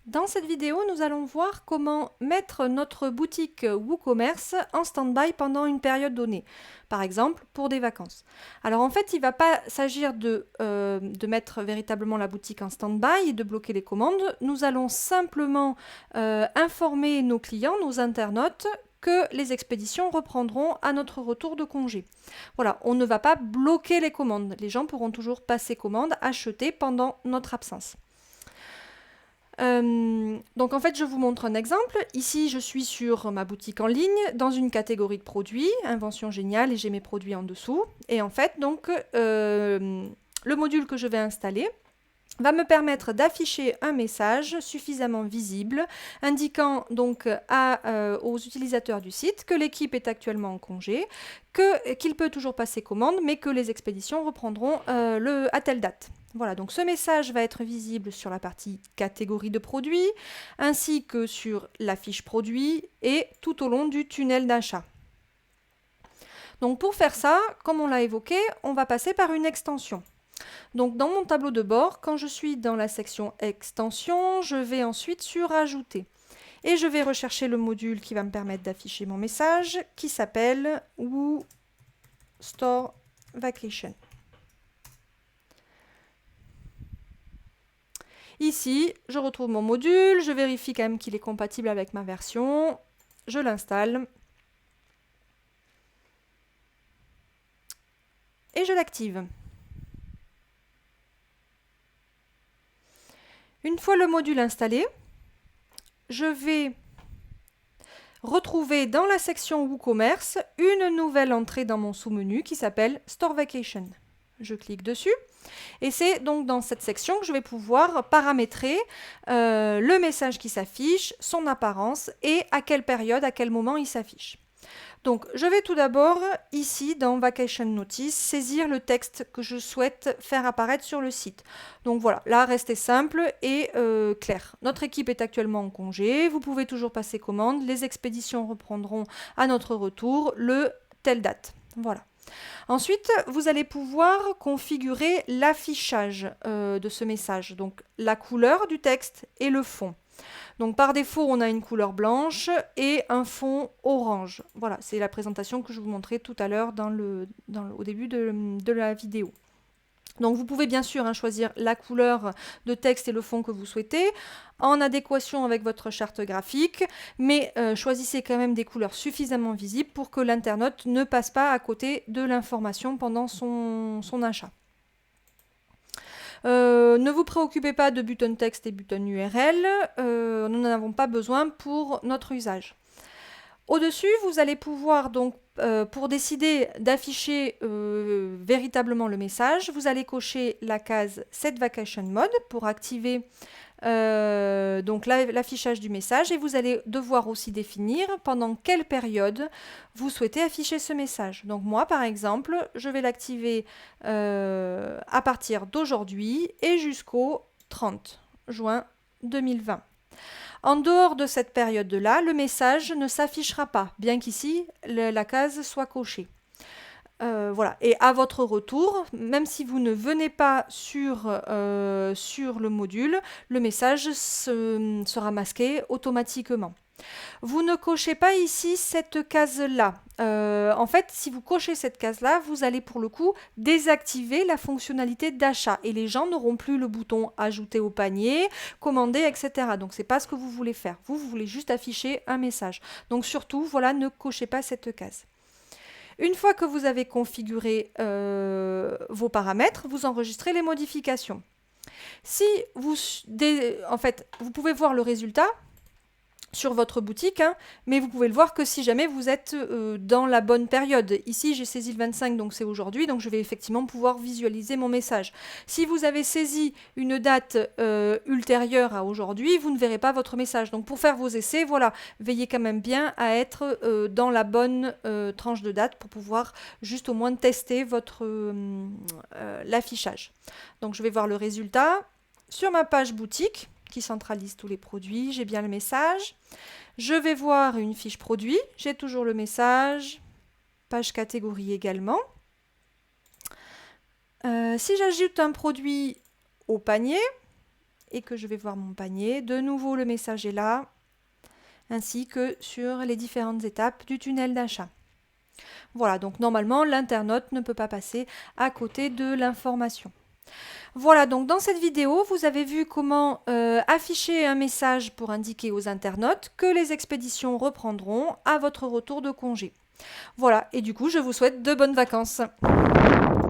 Dans cette vidéo, nous allons voir comment mettre notre boutique WooCommerce en stand-by pendant une période donnée, par exemple pour des vacances. Alors en fait, il ne va pas s'agir de mettre véritablement la boutique en stand-by et de bloquer les commandes. Nous allons simplement informer nos clients, nos internautes, que les expéditions reprendront à notre retour de congé. Voilà, on ne va pas bloquer les commandes. Les gens pourront toujours passer commande, acheter pendant notre absence. Donc en fait, je vous montre un exemple. Ici, je suis sur ma boutique en ligne, dans une catégorie de produits, invention géniale, et j'ai mes produits en dessous. Et en fait, donc, le module que je vais installer va me permettre d'afficher un message suffisamment visible, indiquant donc aux utilisateurs du site que l'équipe est actuellement en congé, qu'il peut toujours passer commande, mais que les expéditions reprendront à telle date. Voilà, donc ce message va être visible sur la partie catégorie de produits, ainsi que sur la fiche produit et tout au long du tunnel d'achat. Donc pour faire ça, comme on l'a évoqué, on va passer par une extension. Donc dans mon tableau de bord, quand je suis dans la section extension, je vais ensuite sur ajouter. Et je vais rechercher le module qui va me permettre d'afficher mon message, qui s'appelle Woo Store Vacation. Ici, je retrouve mon module, je vérifie quand même qu'il est compatible avec ma version, je l'installe et je l'active. Une fois le module installé, je vais retrouver dans la section WooCommerce une nouvelle entrée dans mon sous-menu qui s'appelle Store Vacation. Je clique dessus et c'est donc dans cette section que je vais pouvoir paramétrer le message qui s'affiche, son apparence et à quelle période, à quel moment il s'affiche. Donc je vais tout d'abord ici dans Vacation Notice saisir le texte que je souhaite faire apparaître sur le site. Donc voilà, là restez simple et clair. Notre équipe est actuellement en congé, vous pouvez toujours passer commande, les expéditions reprendront à notre retour le telle date. Voilà. Ensuite, vous allez pouvoir configurer l'affichage de ce message, donc la couleur du texte et le fond. Donc par défaut, on a une couleur blanche et un fond orange. Voilà, c'est la présentation que je vous montrais tout à l'heure au début de la vidéo. Donc vous pouvez bien sûr choisir la couleur de texte et le fond que vous souhaitez, en adéquation avec votre charte graphique, mais choisissez quand même des couleurs suffisamment visibles pour que l'internaute ne passe pas à côté de l'information pendant son achat. Ne vous préoccupez pas de button texte et button URL, nous n'en avons pas besoin pour notre usage. Au-dessus, vous allez pouvoir donc, pour décider d'afficher véritablement le message, vous allez cocher la case Set Vacation Mode pour activer donc l'affichage du message et vous allez devoir aussi définir pendant quelle période vous souhaitez afficher ce message. Donc moi, par exemple, je vais l'activer à partir d'aujourd'hui et jusqu'au 30 juin 2020. En dehors de cette période-là, le message ne s'affichera pas, bien qu'ici, la case soit cochée. Voilà. Et à votre retour, même si vous ne venez pas sur le module, le message sera masqué automatiquement. Vous ne cochez pas ici cette case-là. En fait, si vous cochez cette case-là, vous allez pour le coup désactiver la fonctionnalité d'achat et les gens n'auront plus le bouton ajouter au panier, commander, etc. Donc c'est pas ce que vous voulez faire. Vous voulez juste afficher un message. Donc surtout, voilà, ne cochez pas cette case. Une fois que vous avez configuré vos paramètres, vous enregistrez les modifications. Si vous, en fait, vous pouvez voir le résultat sur votre boutique, mais vous pouvez le voir que si jamais vous êtes dans la bonne période. Ici, j'ai saisi le 25, donc c'est aujourd'hui, donc je vais effectivement pouvoir visualiser mon message. Si vous avez saisi une date ultérieure à aujourd'hui, vous ne verrez pas votre message. Donc pour faire vos essais, voilà, veillez quand même bien à être dans la bonne tranche de date pour pouvoir juste au moins tester l'affichage. Donc je vais voir le résultat sur ma page boutique qui centralise tous les produits, j'ai bien le message. Je vais voir une fiche produit, j'ai toujours le message, page catégorie également. Si j'ajoute un produit au panier et que je vais voir mon panier, de nouveau le message est là, ainsi que sur les différentes étapes du tunnel d'achat. Voilà, donc normalement l'internaute ne peut pas passer à côté de l'information. Voilà, donc dans cette vidéo, vous avez vu comment afficher un message pour indiquer aux internautes que les expéditions reprendront à votre retour de congé. Voilà, et du coup, je vous souhaite de bonnes vacances.